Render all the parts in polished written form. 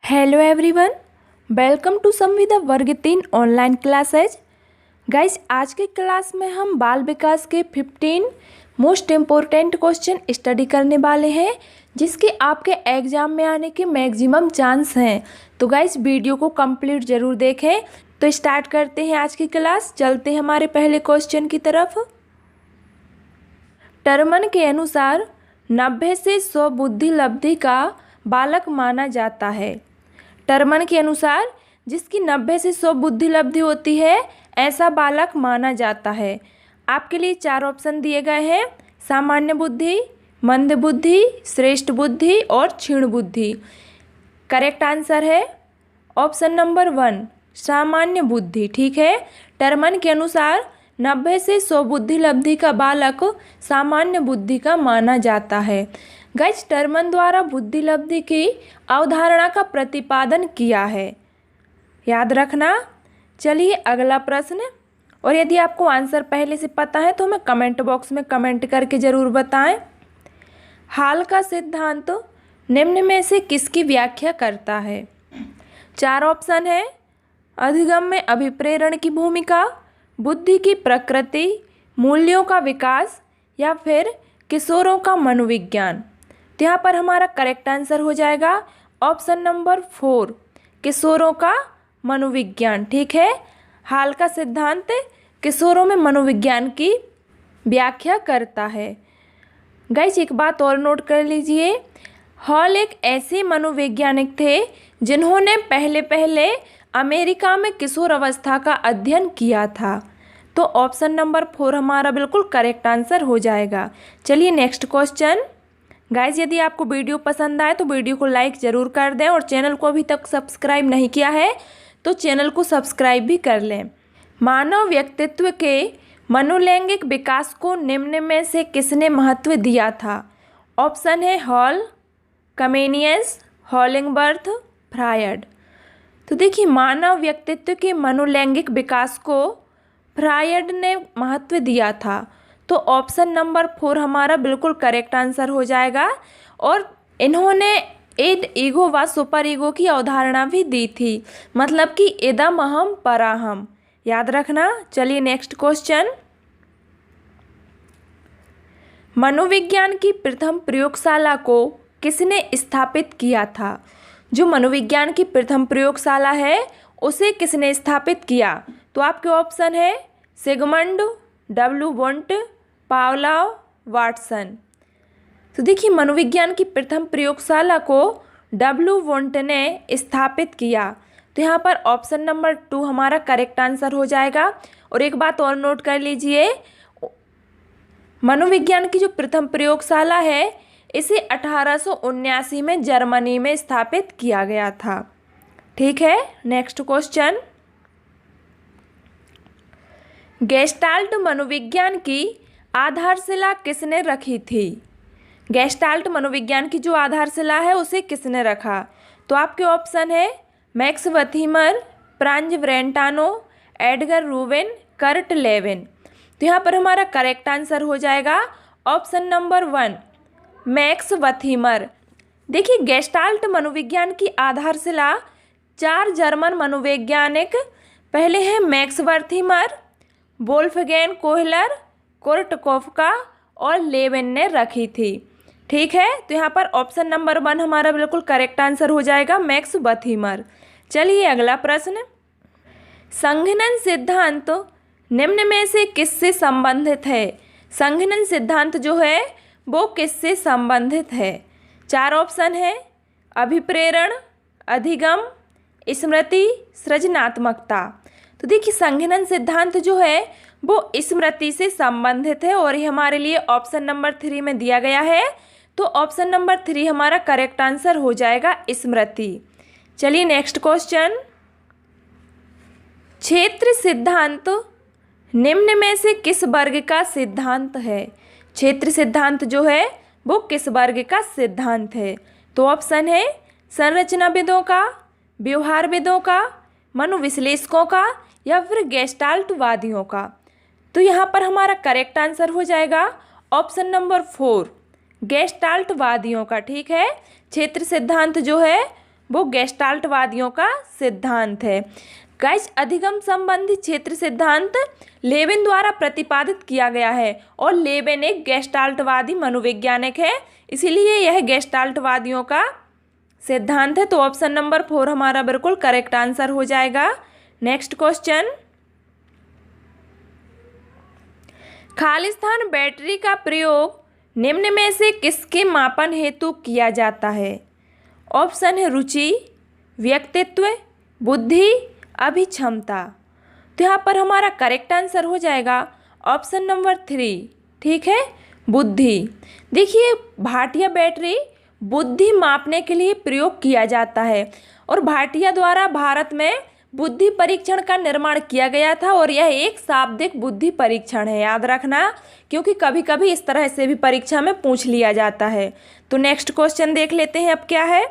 Hello everyone, welcome to संविदा वर्ग 3 online classes. Guys, आज के क्लास में हम बाल विकास के 15 मोस्ट इम्पोर्टेंट क्वेश्चन स्टडी करने वाले हैं, जिसके आपके एग्जाम में आने के मैक्सिमम चांस हैं। तो गाइस, वीडियो को कंप्लीट ज़रूर देखें। तो स्टार्ट करते हैं आज की क्लास। चलते हैं हमारे पहले क्वेश्चन की तरफ। टर्मन के अनुसार 90 से 100 बुद्धि लब्धि का बालक माना जाता है। टर्मन के अनुसार जिसकी 90 से 100 बुद्धि लब्धि होती है, ऐसा बालक माना जाता है। आपके लिए 4 ऑप्शन दिए गए हैं: सामान्य बुद्धि, मंद बुद्धि, श्रेष्ठ बुद्धि और क्षीण बुद्धि। करेक्ट आंसर है ऑप्शन नंबर 1, सामान्य बुद्धि। ठीक है, टर्मन के अनुसार 90 से 100 बुद्धि लब्धि का बालक सामान्य बुद्धि का माना जाता है। गाइस, टर्मन द्वारा बुद्धि लब्धि की अवधारणा का प्रतिपादन किया है, याद रखना। चलिए अगला प्रश्न। और यदि आपको आंसर पहले से पता है तो हमें कमेंट बॉक्स में कमेंट करके ज़रूर बताएं। हाल का सिद्धांत निम्न में से किसकी व्याख्या करता है? 4 ऑप्शन है: अधिगम में अभिप्रेरण की भूमिका, बुद्धि की प्रकृति, मूल्यों का विकास या फिर किशोरों का मनोविज्ञान। तो यहाँ पर हमारा करेक्ट आंसर हो जाएगा ऑप्शन नंबर 4, किशोरों का मनोविज्ञान। ठीक है, हाल का सिद्धांत किशोरों में मनोविज्ञान की व्याख्या करता है। गाइस, एक बात और नोट कर लीजिए, हॉल एक ऐसे मनोवैज्ञानिक थे जिन्होंने पहले अमेरिका में किशोर अवस्था का अध्ययन किया था। तो ऑप्शन नंबर 4 हमारा बिल्कुल करेक्ट आंसर हो जाएगा। चलिए नेक्स्ट क्वेश्चन। गाइस, यदि आपको वीडियो पसंद आए तो वीडियो को लाइक ज़रूर कर दें, और चैनल को अभी तक सब्सक्राइब नहीं किया है तो चैनल को सब्सक्राइब भी कर लें। मानव व्यक्तित्व के मनोलैंगिक विकास को निम्न में से किसने महत्व दिया था? ऑप्शन है हॉल, कमेनियस, हॉलिंगबर्थ, फ्रायड। तो देखिए, मानव व्यक्तित्व के मनोलैंगिक विकास को फ्रायड ने महत्व दिया था। तो ऑप्शन नंबर 4 हमारा बिल्कुल करेक्ट आंसर हो जाएगा। और इन्होंने इड, ईगो व सुपर ईगो की अवधारणा भी दी थी, मतलब कि इदम अहम पराहम, याद रखना। चलिए नेक्स्ट क्वेश्चन। मनोविज्ञान की प्रथम प्रयोगशाला को किसने स्थापित किया था? जो मनोविज्ञान की प्रथम प्रयोगशाला है उसे किसने स्थापित किया? तो आपके ऑप्शन है Sigmund, W won't, Pavlov, Watson. तो देखिए, मनोविज्ञान की प्रथम प्रयोगशाला को डब्ल्यू वोंट ने स्थापित किया। तो यहाँ पर ऑप्शन नंबर 2 हमारा करेक्ट आंसर हो जाएगा। और एक बात और नोट कर लीजिए, मनोविज्ञान की जो प्रथम प्रयोगशाला है इसे 1879 में जर्मनी में स्थापित किया गया था। ठीक है, नेक्स्ट क्वेश्चन। गेस्टाल्ट मनोविज्ञान की आधारशिला किसने रखी थी? गेस्टाल्ट मनोविज्ञान की जो आधारशिला है उसे किसने रखा? तो आपके ऑप्शन है Max Wertheimer, Franz Brentano, Edgar Rubin, Kurt Lewin. तो यहाँ पर हमारा करेक्ट आंसर हो जाएगा ऑप्शन नंबर 1, मैक्स वथीमर। देखिए, गेस्टाल्ट मनोविज्ञान की आधारशिला 4 जर्मन मनोवैज्ञानिक, पहले हैं मैक्स वथीमर, वोल्फगैंग कोहलर, कुर्ट कोफका और लेविन ने रखी थी। ठीक है, तो यहाँ पर ऑप्शन नंबर 1 हमारा बिल्कुल करेक्ट आंसर हो जाएगा, मैक्स वथीमर। चलिए अगला प्रश्न। संघनन सिद्धांत निम्न में से किससे संबंधित है? संघनन सिद्धांत जो है वो किससे संबंधित है? 4 ऑप्शन है: अभिप्रेरण, अधिगम, स्मृति, सृजनात्मकता। तो देखिए, संघनन सिद्धांत जो है वो स्मृति से संबंधित है, और ये हमारे लिए ऑप्शन नंबर 3 में दिया गया है। तो ऑप्शन नंबर 3 हमारा करेक्ट आंसर हो जाएगा, स्मृति। चलिए नेक्स्ट क्वेश्चन। क्षेत्र सिद्धांत निम्न में से किस वर्ग का सिद्धांत है? क्षेत्र सिद्धांत जो है वो किस वर्ग का सिद्धांत है? तो ऑप्शन है संरचनाविदों का, व्यवहारविदों का, मनोविश्लेषकों का या फिर गेस्टाल्टवादियों का। तो यहाँ पर हमारा करेक्ट आंसर हो जाएगा ऑप्शन नंबर 4, गेस्टाल्टवादियों का। ठीक है, क्षेत्र सिद्धांत जो है वो गेस्टाल्टवादियों का सिद्धांत है। गाइस, अधिगम संबंधी क्षेत्र सिद्धांत लेविन द्वारा प्रतिपादित किया गया है और लेविन एक गेस्टाल्टवादी मनोवैज्ञानिक है, इसीलिए यह गेस्टाल्टवादियों का सिद्धांत है। तो ऑप्शन नंबर 4 हमारा बिल्कुल करेक्ट आंसर हो जाएगा। नेक्स्ट क्वेश्चन, खालिस्तान बैटरी का प्रयोग निम्न में से किसके मापन हेतु किया जाता है? ऑप्शन है रुचि, व्यक्तित्व, बुद्धि, अभिक्षमता। तो यहाँ पर हमारा करेक्ट आंसर हो जाएगा ऑप्शन नंबर 3, ठीक है, बुद्धि। देखिए, भाटिया बैटरी बुद्धि मापने के लिए प्रयोग किया जाता है और भाटिया द्वारा भारत में बुद्धि परीक्षण का निर्माण किया गया था और यह एक शाब्दिक बुद्धि परीक्षण है, याद रखना, क्योंकि कभी कभी इस तरह से भी परीक्षा में पूछ लिया जाता है। तो नेक्स्ट क्वेश्चन देख लेते हैं अब क्या है।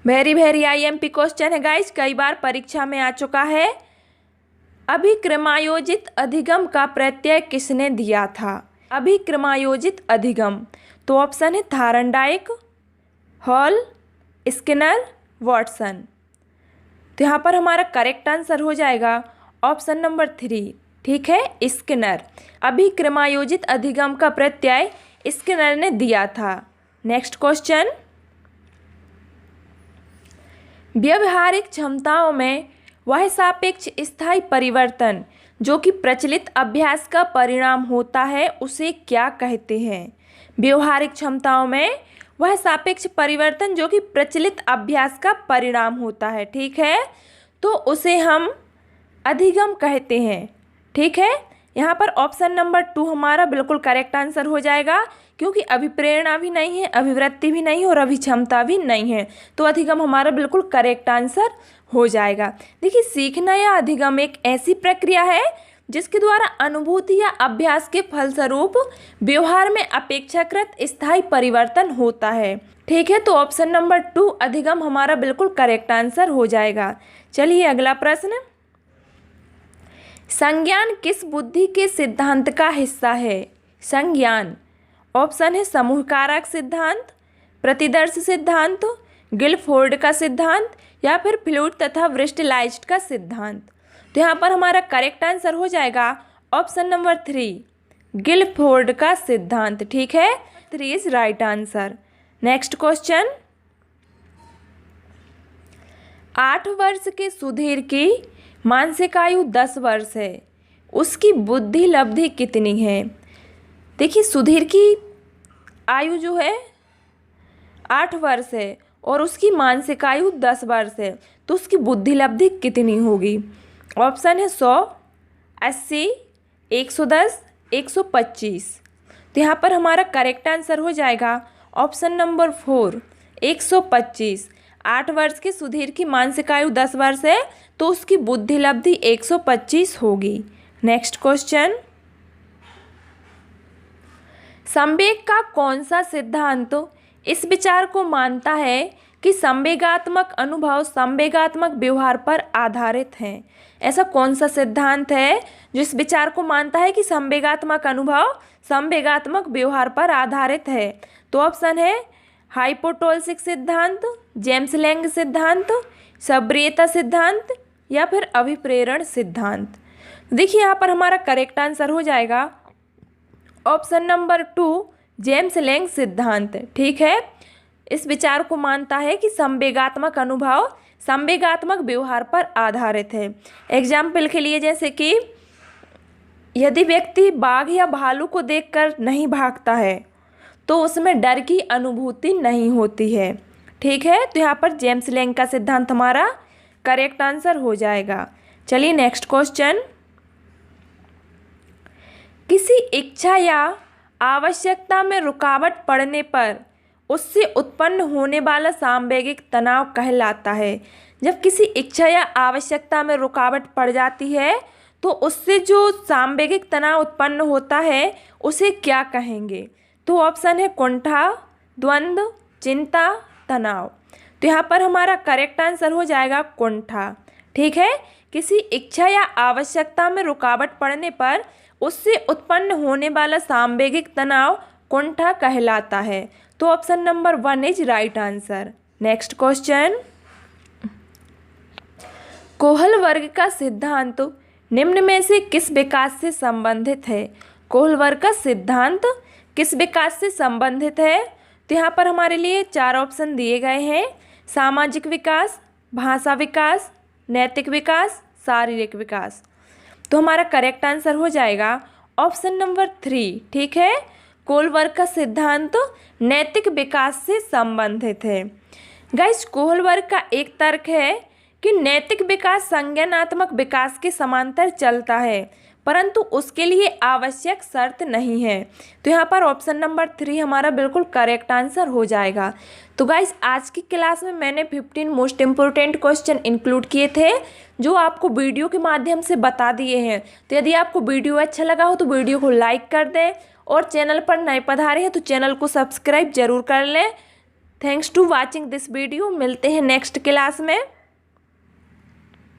वेरी आईएमपी क्वेश्चन है गाइस, कई बार परीक्षा में आ चुका है। अभिक्रमायोजित अधिगम का प्रत्यय किसने दिया था? अभिक्रमायोजित अधिगम, तो ऑप्शन है थारनडाइक, हॉल, स्किनर, वॉटसन। तो यहाँ पर हमारा करेक्ट आंसर हो जाएगा ऑप्शन नंबर 3, ठीक है, स्किनर। अभिक्रमायोजित अधिगम का प्रत्यय स्किनर ने दिया था। नेक्स्ट क्वेश्चन, व्यवहारिक क्षमताओं में वह सापेक्ष स्थायी परिवर्तन जो कि प्रचलित अभ्यास का परिणाम होता है उसे क्या कहते हैं? व्यवहारिक क्षमताओं में वह सापेक्ष परिवर्तन जो कि प्रचलित अभ्यास का परिणाम होता है, ठीक है, तो उसे हम अधिगम कहते हैं, ठीक है। यहाँ पर ऑप्शन नंबर 2 हमारा बिल्कुल करेक्ट आंसर हो जाएगा, क्योंकि अभिप्रेरणा भी नहीं है, अभिवृत्ति भी नहीं है और अभिक्षमता भी नहीं है, तो अधिगम हमारा बिल्कुल करेक्ट आंसर हो जाएगा। देखिए, सीखना या अधिगम एक ऐसी प्रक्रिया है जिसके द्वारा अनुभूति या अभ्यास के फलस्वरूप व्यवहार में अपेक्षाकृत स्थायी परिवर्तन होता है, ठीक है। तो ऑप्शन नंबर 2 अधिगम हमारा बिल्कुल करेक्ट आंसर हो जाएगा। चलिए अगला प्रश्न, संज्ञान किस बुद्धि के सिद्धांत का हिस्सा है? संज्ञान, ऑप्शन है समूह कारक सिद्धांत, प्रतिदर्श सिद्धांत, गिलफोर्ड का सिद्धांत या फिर फ्लूइड तथा ब्रिस्टलाइज्ड का सिद्धांत। तो यहाँ पर हमारा करेक्ट आंसर हो जाएगा ऑप्शन नंबर 3, गिलफोर्ड का सिद्धांत, ठीक है, 3 is right answer. Next question, 8 वर्ष के सुधीर की मानसिक आयु 10 वर्ष है, उसकी बुद्धि लब्धि कितनी है? देखिए, सुधीर की आयु जो है 8 वर्ष है और उसकी मानसिक आयु 10 वर्ष है, तो उसकी बुद्धि लब्धि कितनी होगी? ऑप्शन है 100, 80, 110, 125। तो यहाँ पर हमारा करेक्ट आंसर हो जाएगा ऑप्शन नंबर 4, 125। 8 वर्ष के सुधीर की मानसिक आयु 10 वर्ष है, तो उसकी बुद्धि लब्धि 125 होगी। नेक्स्ट क्वेश्चन, संवेग का कौन सा सिद्धांत इस विचार को मानता है कि संवेगात्मक अनुभव संवेगात्मक व्यवहार पर आधारित हैं? ऐसा कौन सा सिद्धांत है जो इस विचार को मानता है कि संवेगात्मक अनुभव संवेगात्मक व्यवहार पर आधारित है? तो ऑप्शन है हाइपोटोलसिक सिद्धांत, जेम्स लैंग सिद्धांत, सब्रियता सिद्धांत या फिर अभिप्रेरण सिद्धांत। देखिए, यहाँ पर हमारा करेक्ट आंसर हो जाएगा ऑप्शन नंबर 2, जेम्स लैंग सिद्धांत, ठीक है। इस विचार को मानता है कि संवेगात्मक अनुभव संवेगात्मक व्यवहार पर आधारित है। एग्जाम्पल के लिए, जैसे कि यदि व्यक्ति बाघ या भालू को देखकर नहीं भागता है तो उसमें डर की अनुभूति नहीं होती है, ठीक है। तो यहाँ पर जेम्स लैंग का सिद्धांत हमारा करेक्ट आंसर हो जाएगा। चलिए नेक्स्ट क्वेश्चन, किसी इच्छा या आवश्यकता में रुकावट पड़ने पर उससे उत्पन्न होने वाला सामवेगिक तनाव कहलाता है। जब किसी इच्छा या आवश्यकता में रुकावट पड़ जाती है तो उससे जो सामवेगिक तनाव उत्पन्न होता है उसे क्या कहेंगे? तो ऑप्शन है कुंठा, द्वंद्व, चिंता, तनाव। तो यहाँ पर हमारा करेक्ट आंसर हो जाएगा कुंठा, ठीक है। किसी इच्छा या आवश्यकता में रुकावट पड़ने पर उससे उत्पन्न होने वाला सामवेगिक तनाव कुंठा कहलाता है। तो तो option number 1 is right answer. Next question, Kohlberg का सिद्धांत निम्न में से किस विकास से संबंधित है? कोहल वर्ग का सिद्धांत किस विकास से संबंधित है? तो यहाँ पर हमारे लिए 4 ऑप्शन दिए गए हैं, सामाजिक विकास, भाषा विकास, नैतिक विकास, शारीरिक विकास। तो हमारा करेक्ट आंसर हो जाएगा ऑप्शन नंबर 3। ठीक है, कोहल वर्ग का सिद्धांत नैतिक विकास से संबंधित है। गाइस, कोहल वर्ग का एक तर्क है कि नैतिक विकास संज्ञानात्मक विकास के समांतर चलता है, परंतु उसके लिए आवश्यक शर्त नहीं है। तो यहाँ पर ऑप्शन नंबर 3 हमारा बिल्कुल करेक्ट आंसर हो जाएगा। तो गाइस, आज की क्लास में मैंने 15 मोस्ट इम्पोर्टेंट क्वेश्चन इंक्लूड किए थे जो आपको वीडियो के माध्यम से बता दिए हैं। तो यदि आपको वीडियो अच्छा लगा हो तो वीडियो को लाइक कर दें और चैनल पर नए पधारे हैं तो चैनल को सब्सक्राइब जरूर कर लें। Thanks to watching this video. मिलते हैं नेक्स्ट क्लास में।